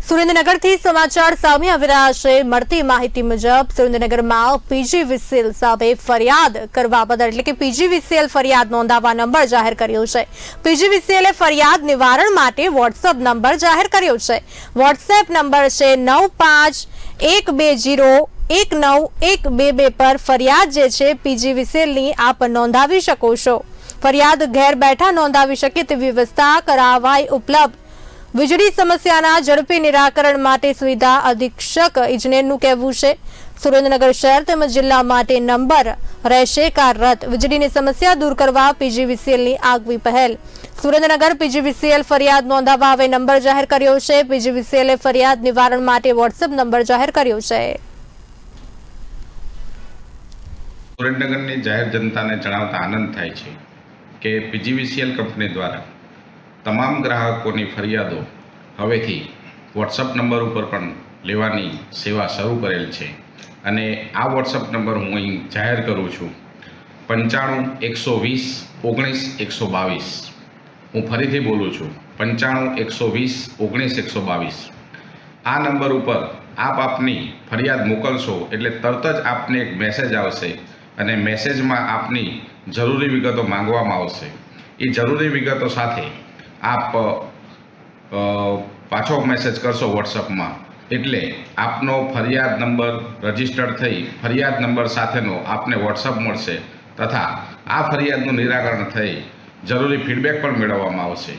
સુરેન્દ્રનગરથી સમાચાર સામે આવી રહ્યા છે। મળતી માહિતી મુજબ સુરેન્દ્રનગરમાં પીજીવીસીએલ સામે ફરિયાદ કરવા બદલ એટલે કે પીજીવીસીએલ ફરિયાદ નોંધાવવા નંબર જાહેર કર્યો છે। પીજીવીસીએલે ફરિયાદ નિવારણ માટે વોટ્સએપ નંબર જાહેર કર્યો છે। વોટ્સએપ નંબર છે 9512019122 પર ફરિયાદ જે છે પીજીવીસીએલની આપ નોંધાવી શકો છો। ફરિયાદ ઘેર બેઠા નોંધાવી શકે તેવી વ્યવસ્થા કરાવાઈ ઉપલબ્ધ। વીજળી સમસ્યાના ઝડપી નિરાકરણ માટે સુવિધા અધિક્ષક ઇજનેરનું કહેવું છે। સુરેન્દ્રનગર શહેર તેમજ જિલ્લા માટે નંબર રહેશે કાર્યરત। વીજળીની સમસ્યા દૂર કરવા પીજીવીસીએલની આગવી પહેલ। સુરેન્દ્રનગર પીજીવીસીએલ ફરિયાદ નોંધાવવા હવે નંબર જાહેર કર્યો છે। પીજીવીસીએલે ફરિયાદ નિવારણ માટે વોટ્સએપ નંબર જાહેર કર્યો છે। સુરેન્દ્રનગરની જાહેર જનતાને જણાવતા આનંદ થાય છે કે પીજીવીસીએલ કંપની દ્વારા તમામ ગ્રાહકોની ફરિયાદો હવેથી વોટ્સઅપ નંબર ઉપર પણ લેવાની સેવા શરૂ કરેલ છે અને આ વોટ્સઅપ નંબર હું અહીં જાહેર કરું છું 9512019122। હું ફરીથી બોલું છું 9512019122। આ નંબર ઉપર આપ આપની ફરિયાદ મોકલશો એટલે તરત જ આપને એક મેસેજ આવશે અને મેસેજમાં આપની જરૂરી વિગતો માંગવામાં આવશે। એ જરૂરી વિગતો સાથે આપ પાછો મેસેજ કરશો વોટ્સઅપમાં એટલે આપનો ફરિયાદ નંબર રજીસ્ટર્ડ થઈ ફરિયાદ નંબર સાથેનો આપને વોટ્સઅપ મળશે તથા આ ફરિયાદનું નિરાકરણ થઈ જરૂરી ફીડબેક પણ મેળવવામાં આવશે।